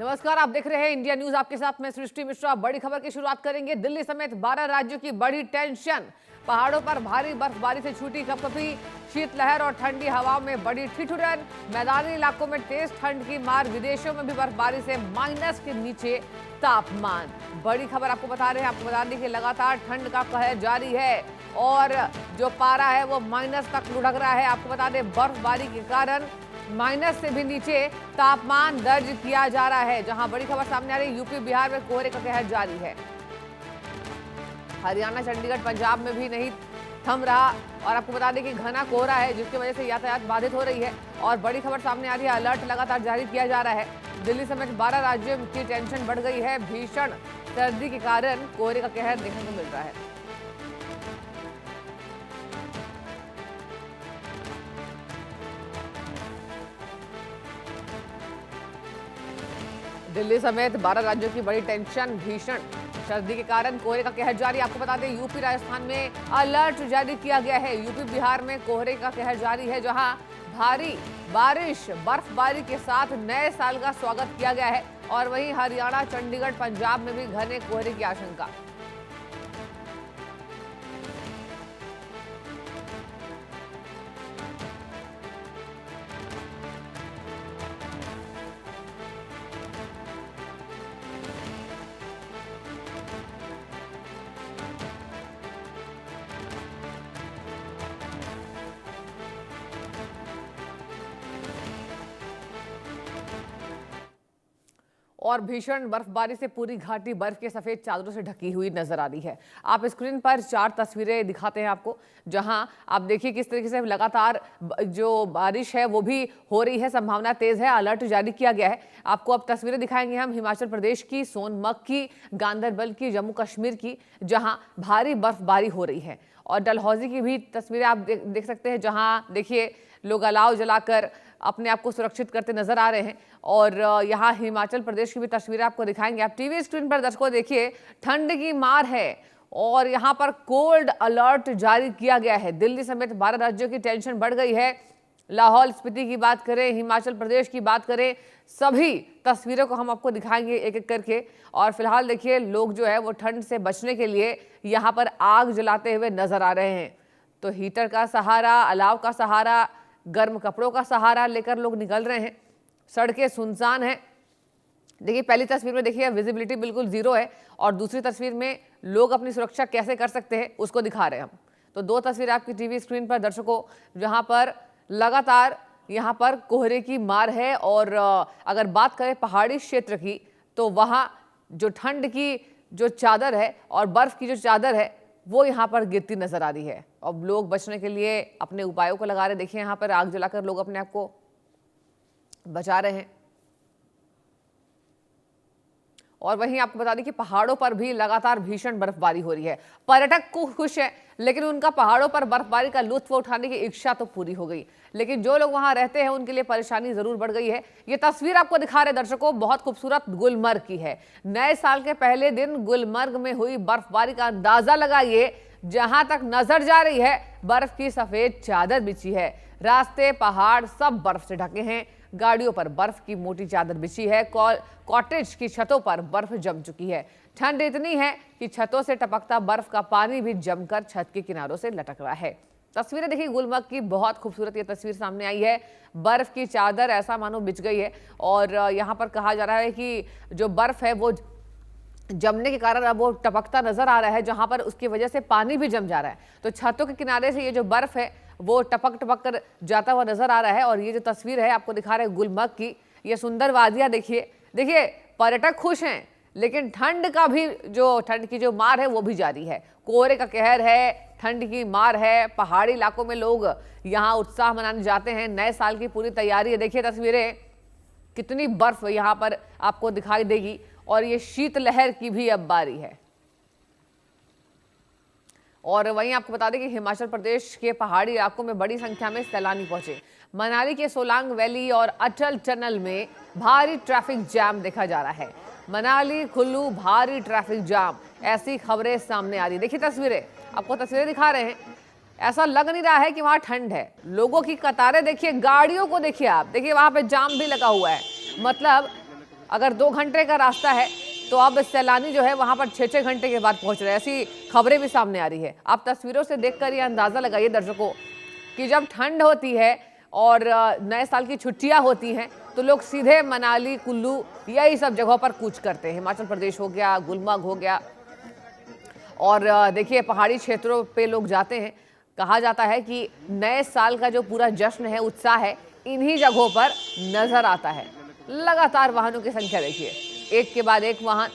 नमस्कार, आप देख रहे हैं इंडिया न्यूज। आपके साथ मैं सृष्टि मिश्रा। बड़ी खबर की शुरुआत करेंगे। दिल्ली समेत 12 राज्यों की बड़ी टेंशन। पहाड़ों पर भारी बर्फबारी से छूटी कपकपी, शीतलहर और ठंडी हवाओं में बड़ी ठिठुरन। मैदानी इलाकों में तेज ठंड की मार। विदेशों में भी बर्फबारी से माइनस के नीचे तापमान। बड़ी खबर आपको बता रहे हैं। आपको बता दें कि लगातार ठंड का कहर जारी है और जो पारा है वो माइनस तक लुढ़क रहा है। आपको बता दें बर्फबारी के कारण माइनस से भी नीचे तापमान दर्ज किया जा रहा है। जहां बड़ी खबर सामने आ रही है, यूपी बिहार में कोहरे का कहर जारी है। हरियाणा, चंडीगढ़, पंजाब में भी नहीं थम रहा। और आपको बता दें कि घना कोहरा है जिसकी वजह से यातायात बाधित हो रही है। और बड़ी खबर सामने आ रही है, अलर्ट लगातार जारी किया जा रहा है। दिल्ली समेत 12 राज्यों की टेंशन बढ़ गई है। भीषण सर्दी के कारण कोहरे का कहर देखने को मिल रहा है। दिल्ली समेत 12 राज्यों की बड़ी टेंशन। भीषण सर्दी के कारण कोहरे का कहर जारी। आपको बता दें यूपी, राजस्थान में अलर्ट जारी किया गया है। यूपी बिहार में कोहरे का कहर जारी है, जहां भारी बारिश, बर्फबारी के साथ नए साल का स्वागत किया गया है। और वहीं हरियाणा, चंडीगढ़, पंजाब में भी घने कोहरे की आशंका। और भीषण बर्फबारी से पूरी घाटी बर्फ के सफेद चादरों से ढकी हुई नजर आ रही है। आप स्क्रीन पर 4 तस्वीरें दिखाते हैं आपको, जहां आप देखिए किस तरीके से लगातार जो बारिश है वो भी हो रही है। संभावना तेज है, अलर्ट जारी किया गया है। आपको अब तस्वीरें दिखाएंगे हम हिमाचल प्रदेश की, सोनमर्ग की, गांदरबल की, जम्मू कश्मीर की, जहां भारी बर्फबारी हो रही है। और डलहौजी की भी तस्वीरें आप देख सकते हैं, जहां देखिए लोग अलाव जलाकर अपने आप को सुरक्षित करते नजर आ रहे हैं। और यहाँ हिमाचल प्रदेश की भी तस्वीरें आपको दिखाएंगे। आप टीवी स्क्रीन पर दर्शकों देखिए, ठंड की मार है और यहाँ पर कोल्ड अलर्ट जारी किया गया है। दिल्ली समेत 12 राज्यों की टेंशन बढ़ गई है। लाहौल स्पीति की बात करें, हिमाचल प्रदेश की बात करें, सभी तस्वीरों को हम आपको दिखाएंगे एक एक करके। और फिलहाल देखिए लोग जो है वो ठंड से बचने के लिए यहाँ पर आग जलाते हुए नजर आ रहे हैं। तो हीटर का सहारा, अलाव का सहारा, गर्म कपड़ों का सहारा लेकर लोग निकल रहे हैं। सड़कें सुनसान हैं। देखिए पहली तस्वीर में देखिए विजिबिलिटी बिल्कुल जीरो है और दूसरी तस्वीर में लोग अपनी सुरक्षा कैसे कर सकते हैं उसको दिखा रहे हैं हम। तो 2 तस्वीरें आपकी टीवी स्क्रीन पर दर्शकों, जहां पर लगातार यहाँ पर कोहरे की मार है। और अगर बात करें पहाड़ी क्षेत्र की, तो वहाँ जो ठंड की जो चादर है और बर्फ की जो चादर है वो यहाँ पर गिरती नजर आ रही है। अब लोग बचने के लिए अपने उपायों को लगा रहे। देखिए यहाँ पर आग जलाकर लोग अपने आप को बचा रहे हैं। और वहीं आपको बता दें कि पहाड़ों पर भी लगातार भीषण बर्फबारी हो रही है। पर्यटक को खुश है, लेकिन उनका पहाड़ों पर बर्फबारी का लुत्फ उठाने की इच्छा तो पूरी हो गई, लेकिन जो लोग वहां रहते हैं उनके लिए परेशानी जरूर बढ़ गई है। ये तस्वीर आपको दिखा रहे दर्शकों, बहुत खूबसूरत गुलमर्ग की है। नए साल के पहले दिन गुलमर्ग में हुई बर्फबारी का अंदाजा लगाइए। जहां तक नजर जा रही है बर्फ की सफेद चादर बिछी है। रास्ते, पहाड़ सब बर्फ से ढके हैं। गाड़ियों पर बर्फ की मोटी चादर बिछी है। कॉटेज की छतों पर बर्फ जम चुकी है। ठंड इतनी है कि छतों से टपकता बर्फ का पानी भी जमकर छत के किनारों से लटक रहा है। तस्वीरें देखिए गुलमर्ग की, बहुत खूबसूरत ये तस्वीर सामने आई है। बर्फ की चादर ऐसा मानो बिछ गई है। और यहाँ पर कहा जा रहा है कि जो बर्फ है वो जमने के कारण अब वो टपकता नजर आ रहा है, जहां पर उसकी वजह से पानी भी जम जा रहा है। तो छतों के किनारे से ये जो बर्फ है वो टपक टपक कर जाता हुआ नजर आ रहा है। और ये जो तस्वीर है आपको दिखा रहे हैं गुलमर्ग की, ये सुंदर वादियां देखिए पर्यटक खुश हैं, लेकिन ठंड की जो मार है वो भी जारी है। कोहरे का कहर है, ठंड की मार है। पहाड़ी इलाकों में लोग यहाँ उत्साह मनाने जाते हैं। नए साल की पूरी तैयारी है। देखिए तस्वीरें, कितनी बर्फ यहाँ पर आपको दिखाई देगी। और ये शीतलहर की भी अब बारी है। और वहीं आपको बता दें कि हिमाचल प्रदेश के पहाड़ी इलाकों में बड़ी संख्या में सैलानी पहुंचे। मनाली के सोलांग वैली और अटल टनल में भारी ट्रैफिक जाम देखा जा रहा है। मनाली कुल्लू भारी ट्रैफिक जाम, ऐसी खबरें सामने आ रही। देखिए तस्वीरें, आपको तस्वीरें दिखा रहे हैं। ऐसा लग नहीं रहा है कि वहां ठंड है। लोगों की कतारें देखिए, गाड़ियों को देखिए, आप देखिए वहां पे जाम भी लगा हुआ है। मतलब अगर 2 घंटे का रास्ता है तो अब सैलानी जो है वहां पर 6-6 घंटे के बाद पहुंच रहे हैं। ऐसी खबरें भी सामने आ रही है। आप तस्वीरों से देखकर ये अंदाजा लगाइए दर्शकों कि जब ठंड होती है और नए साल की छुट्टियां होती हैं तो लोग सीधे मनाली, कुल्लू यही सब जगहों पर कूच करते हैं। हिमाचल प्रदेश हो गया, गुलमर्ग हो गया, और देखिए पहाड़ी क्षेत्रों पे लोग जाते हैं। कहा जाता है कि नए साल का जो पूरा जश्न है, उत्साह है, इन्हीं जगहों पर नजर आता है। लगातार वाहनों की संख्या देखिए, एक के बाद एक वाहन,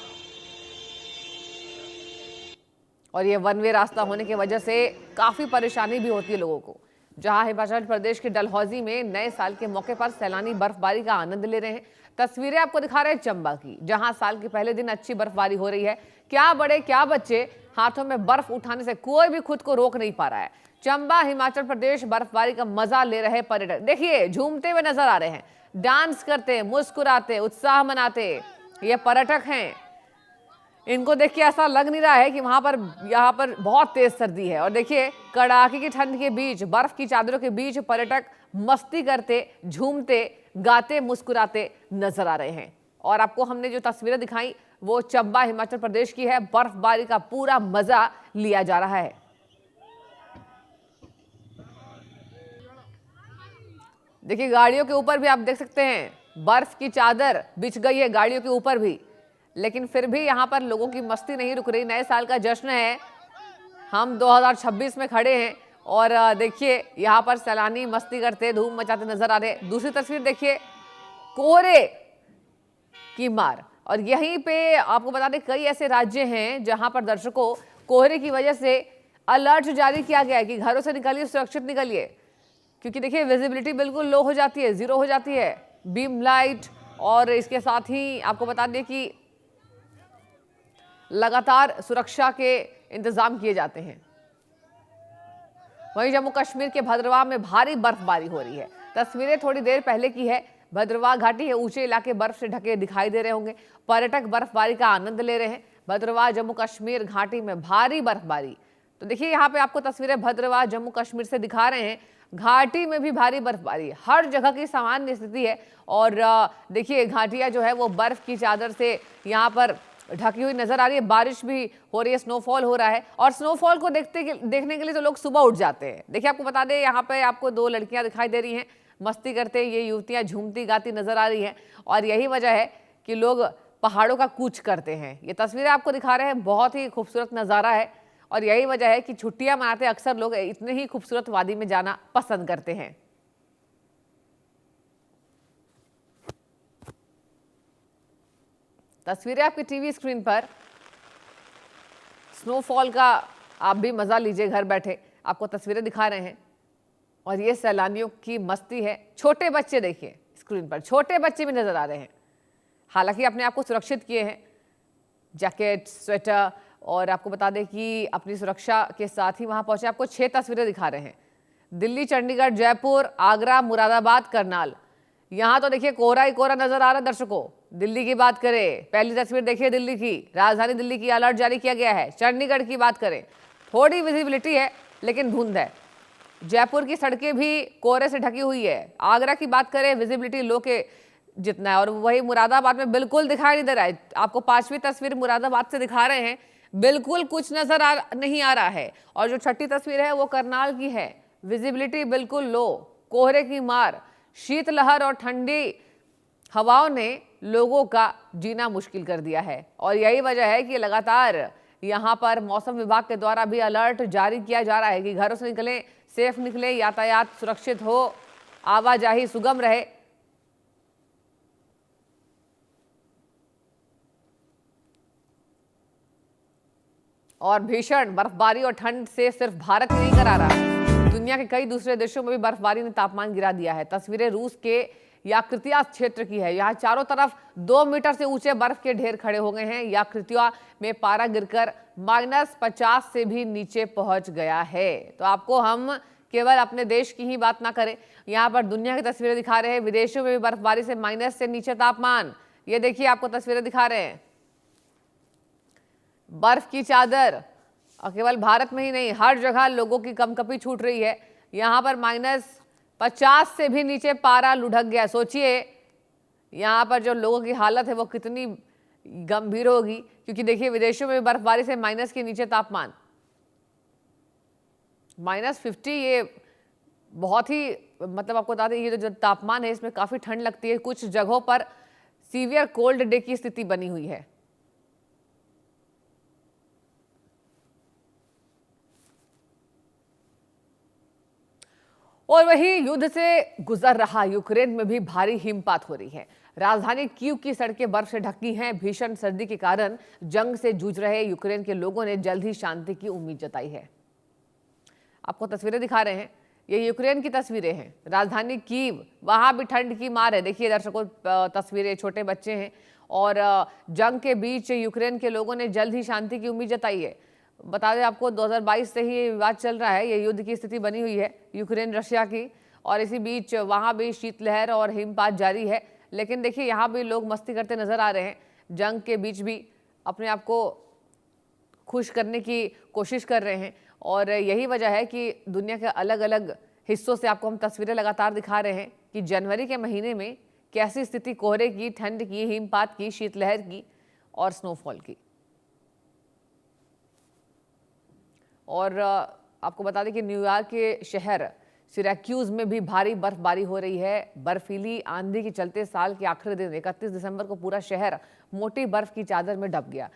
और ये वन वे रास्ता होने की वजह से काफी परेशानी भी होती है लोगों को। जहां हिमाचल प्रदेश के डलहौजी में नए साल के मौके पर सैलानी बर्फबारी का आनंद ले रहे हैं। तस्वीरें आपको दिखा रहे हैं चंबा की, जहां साल के पहले दिन अच्छी बर्फबारी हो रही है। क्या बड़े क्या बच्चे, हाथों में बर्फ उठाने से कोई भी खुद को रोक नहीं पा रहा है। चंबा हिमाचल प्रदेश बर्फबारी का मजा ले रहे पर्यटक देखिए झूमते हुए नजर आ रहे हैं, डांस करते, मुस्कुराते, उत्साह मनाते। ये पर्यटक हैं, इनको देख के ऐसा लग नहीं रहा है कि यहाँ पर बहुत तेज सर्दी है। और देखिए कड़ाके की ठंड के बीच, बर्फ की चादरों के बीच पर्यटक मस्ती करते, झूमते, गाते, मुस्कुराते नजर आ रहे हैं। और आपको हमने जो तस्वीरें दिखाई वो चंबा हिमाचल प्रदेश की है। बर्फबारी का पूरा मजा लिया जा रहा है। देखिए गाड़ियों के ऊपर भी आप देख सकते हैं बर्फ की चादर बिछ गई है गाड़ियों के ऊपर भी, लेकिन फिर भी यहाँ पर लोगों की मस्ती नहीं रुक रही। नए साल का जश्न है, हम 2026 में खड़े हैं और देखिए यहाँ पर सैलानी मस्ती करते, धूम मचाते नजर आ रहे। दूसरी तस्वीर देखिए, कोहरे की मार। और यहीं पे आपको बता दें कई ऐसे राज्य हैं जहां पर दर्शकों कोहरे की वजह से अलर्ट जारी किया गया है कि घरों से निकलिए, सुरक्षित निकलिए, क्योंकि देखिए विजिबिलिटी बिल्कुल लो हो जाती है, जीरो हो जाती है। बीम लाइट और इसके साथ ही आपको बता दें कि लगातार सुरक्षा के इंतजाम किए जाते हैं। वहीं जम्मू कश्मीर के भद्रवाह में भारी बर्फबारी हो रही है। तस्वीरें थोड़ी देर पहले की है। भद्रवाह घाटी है, ऊंचे इलाके बर्फ से ढके दिखाई दे रहे होंगे। पर्यटक बर्फबारी का आनंद ले रहे हैं। भद्रवाह जम्मू कश्मीर घाटी में भारी बर्फबारी। तो देखिए यहाँ पे आपको तस्वीरें भद्रवाह जम्मू कश्मीर से दिखा रहे हैं। घाटी में भी भारी बर्फबारी, हर जगह की सामान्य स्थिति है। और देखिए घाटियां जो है वो बर्फ की चादर से यहाँ पर ढकी हुई नजर आ रही है। बारिश भी हो रही है, स्नोफॉल हो रहा है। और स्नोफॉल को देखने के लिए तो लोग सुबह उठ जाते हैं। देखिए आपको बता दें यहाँ पे आपको 2 लड़कियां दिखाई दे रही हैं, मस्ती करते ये युवतियां झूमती गाती नजर आ रही हैं। और यही वजह है कि लोग पहाड़ों का कूच करते हैं। ये तस्वीरें आपको दिखा रहे हैं, बहुत ही खूबसूरत नज़ारा है। और यही वजह है कि छुट्टियां मनाते अक्सर लोग इतने ही खूबसूरत वादी में जाना पसंद करते हैं। तस्वीरें आपकी टीवी स्क्रीन पर, स्नोफॉल का आप भी मजा लीजिए घर बैठे। आपको तस्वीरें दिखा रहे हैं और ये सैलानियों की मस्ती है। छोटे बच्चे देखिए स्क्रीन पर, छोटे बच्चे भी नजर आ रहे हैं। हालांकि अपने आप को सुरक्षित किए हैं, जैकेट, स्वेटर, और आपको बता दें कि अपनी सुरक्षा के साथ ही वहां पहुंचे। आपको 6 तस्वीरें दिखा रहे हैं। दिल्ली, चंडीगढ़, जयपुर, आगरा, मुरादाबाद, करनाल। यहां तो देखिए कोहरा ही कोहरा नजर आ रहा है दर्शकों। दिल्ली की बात करें, पहली तस्वीर देखिए दिल्ली की, राजधानी दिल्ली की अलर्ट जारी किया गया है। चंडीगढ़ की बात करें, थोड़ी विजिबिलिटी है लेकिन धुंध है। जयपुर की सड़कें भी कोहरे से ढकी हुई है। आगरा की बात करें, विजिबिलिटी लो के जितना है। और वही मुरादाबाद में बिल्कुल दिखाई नहीं दे रहा है। आपको 5वीं तस्वीर मुरादाबाद से दिखा रहे हैं, बिल्कुल कुछ नजर नहीं आ रहा है। और जो 6ठी तस्वीर है वो करनाल की है, विजिबिलिटी बिल्कुल लो, कोहरे की मार, शीतलहर और ठंडी हवाओं ने लोगों का जीना मुश्किल कर दिया है। और यही वजह है कि लगातार यहाँ पर मौसम विभाग के द्वारा भी अलर्ट जारी किया जा रहा है कि घरों से निकलें, सेफ निकलें, यातायात सुरक्षित हो, आवाजाही सुगम रहे। और भीषण बर्फबारी और ठंड से सिर्फ भारत ही नहीं करा रहा, दुनिया के कई दूसरे देशों में भी बर्फबारी ने तापमान गिरा दिया है। तस्वीरें रूस के याकृतिया क्षेत्र की है। यहाँ चारों तरफ 2 मीटर से ऊंचे बर्फ के ढेर खड़े हो गए हैं। याकृतिया में पारा गिरकर -50 से भी नीचे पहुंच गया है। तो आपको हम केवल अपने देश की ही बात ना करें, यहाँ पर दुनिया की तस्वीरें दिखा रहे हैं। विदेशों में भी बर्फबारी से माइनस से नीचे तापमान। ये देखिए आपको तस्वीरें दिखा रहे हैं, बर्फ की चादर। और केवल भारत में ही नहीं, हर जगह लोगों की कंपकपी छूट रही है। यहाँ पर -50 से भी नीचे पारा लुढ़क गया। सोचिए यहाँ पर जो लोगों की हालत है वो कितनी गंभीर होगी, क्योंकि देखिए विदेशों में बर्फबारी से माइनस के नीचे तापमान, -50, ये बहुत ही, मतलब आपको बता दें ये जो तापमान है इसमें काफी ठंड लगती है। कुछ जगहों पर सीवियर कोल्ड डे की स्थिति बनी हुई है। और वहीं युद्ध से गुजर रहा यूक्रेन में भी भारी हिमपात हो रही है। राजधानी कीव की सड़कें बर्फ से ढकी हैं। भीषण सर्दी के कारण जंग से जूझ रहे यूक्रेन के लोगों ने जल्द ही शांति की उम्मीद जताई है। आपको तस्वीरें दिखा रहे हैं, ये यूक्रेन की तस्वीरें हैं। राजधानी कीव, वहां भी ठंड की मार है। देखिए दर्शकों, तस्वीरें, छोटे बच्चे हैं और जंग के बीच यूक्रेन के लोगों ने जल्द ही शांति की उम्मीद जताई है। बता दें आपको 2022 से ही ये विवाद चल रहा है, ये युद्ध की स्थिति बनी हुई है यूक्रेन रशिया की, और इसी बीच वहां भी शीतलहर और हिमपात जारी है। लेकिन देखिए यहाँ भी लोग मस्ती करते नजर आ रहे हैं। जंग के बीच भी अपने आप को खुश करने की कोशिश कर रहे हैं, और यही वजह है कि दुनिया के अलग अलग हिस्सों से आपको हम तस्वीरें लगातार दिखा रहे हैं कि जनवरी के महीने में कैसी स्थिति कोहरे की, ठंड की, हिमपात की, शीतलहर की और स्नोफॉल की। और आपको बता दें कि न्यूयॉर्क के शहर सिराक्यूज में भी भारी बर्फबारी हो रही है। बर्फीली आंधी के चलते साल के आखिरी दिन 31 दिसंबर को पूरा शहर मोटी बर्फ की चादर में ढक गया।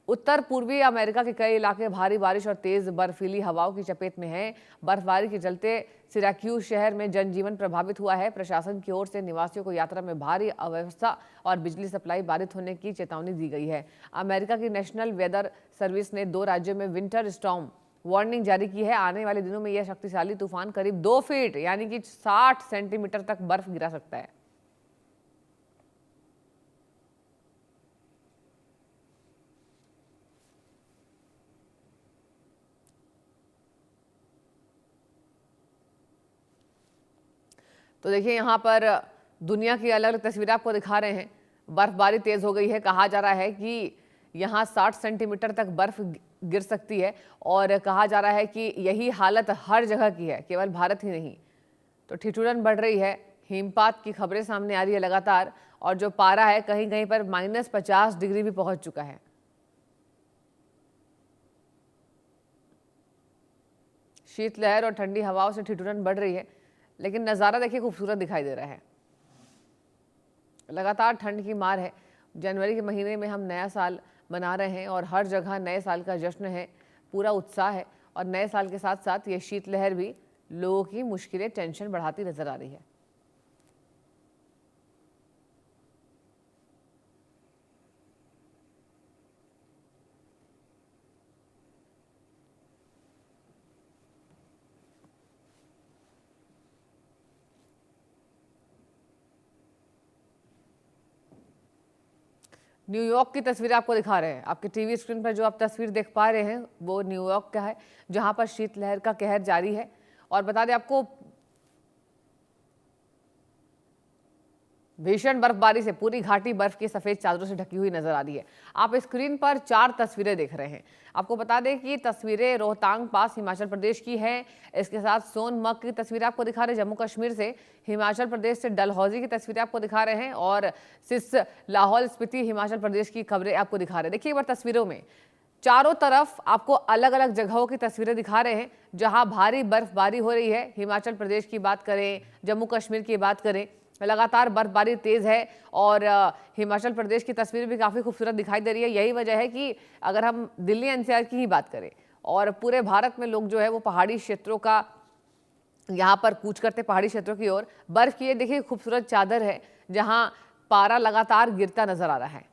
उत्तर पूर्वी अमेरिका के कई इलाके भारी बारिश और तेज बर्फीली हवाओं की चपेट में हैं। बर्फबारी के चलते सिराक्यूज शहर में जनजीवन प्रभावित हुआ है। प्रशासन की ओर से निवासियों को यात्रा में भारी अव्यवस्था और बिजली सप्लाई बाधित होने की चेतावनी दी गई है। अमेरिका की नेशनल वेदर सर्विस ने 2 राज्यों में विंटर स्टॉर्म वार्निंग जारी की है। आने वाले दिनों में यह शक्तिशाली तूफान करीब 2 फीट यानी कि 60 सेंटीमीटर तक बर्फ गिरा सकता है। तो देखिए यहाँ पर दुनिया की अलग अलग तस्वीरें आपको दिखा रहे हैं। बर्फबारी तेज हो गई है। कहा जा रहा है कि यहाँ 60 सेंटीमीटर तक बर्फ गिर सकती है, और कहा जा रहा है कि यही हालत हर जगह की है, केवल भारत ही नहीं। तो ठिठुरन बढ़ रही है, हिमपात की खबरें सामने आ रही है लगातार, और जो पारा है कहीं कहीं पर -50 डिग्री भी पहुंच चुका है। शीतलहर और ठंडी हवाओं से ठिठुरन बढ़ रही है, लेकिन नज़ारा देखिए खूबसूरत दिखाई दे रहा है। लगातार ठंड की मार है। जनवरी के महीने में हम नया साल मना रहे हैं और हर जगह नए साल का जश्न है, पूरा उत्साह है, और नए साल के साथ साथ ये शीतलहर भी लोगों की मुश्किलें, टेंशन बढ़ाती नजर आ रही है। न्यूयॉर्क की तस्वीर आपको दिखा रहे हैं। आपके टीवी स्क्रीन पर जो आप तस्वीर देख पा रहे हैं वो न्यूयॉर्क का है, जहां पर शीतलहर का कहर जारी है। और बता दें आपको, भीषण बर्फबारी से पूरी घाटी बर्फ की सफेद चादरों से ढकी हुई नजर आ रही है। आप स्क्रीन पर 4 तस्वीरें देख रहे हैं। आपको बता दें कि तस्वीरें रोहतांग पास हिमाचल प्रदेश की हैं। इसके साथ सोनमर्ग की तस्वीरें आपको दिखा रहे हैं जम्मू कश्मीर से। हिमाचल प्रदेश से डलहौजी की तस्वीरें आपको दिखा रहे हैं, और सिस लाहौल स्पीति हिमाचल प्रदेश की खबरें आपको दिखा रहे हैं। देखिए एक बार तस्वीरों में चारों तरफ आपको अलग अलग जगहों की तस्वीरें दिखा रहे हैं जहां भारी बर्फबारी हो रही है। हिमाचल प्रदेश की बात करें, जम्मू कश्मीर की बात करें, लगातार बर्फबारी तेज है, और हिमाचल प्रदेश की तस्वीर भी काफ़ी खूबसूरत दिखाई दे रही है। यही वजह है कि अगर हम दिल्ली एनसीआर की ही बात करें, और पूरे भारत में लोग जो है वो पहाड़ी क्षेत्रों का यहाँ पर कूच करते पहाड़ी क्षेत्रों की ओर। बर्फ की ये देखिए खूबसूरत चादर है जहाँ पारा लगातार गिरता नजर आ रहा है।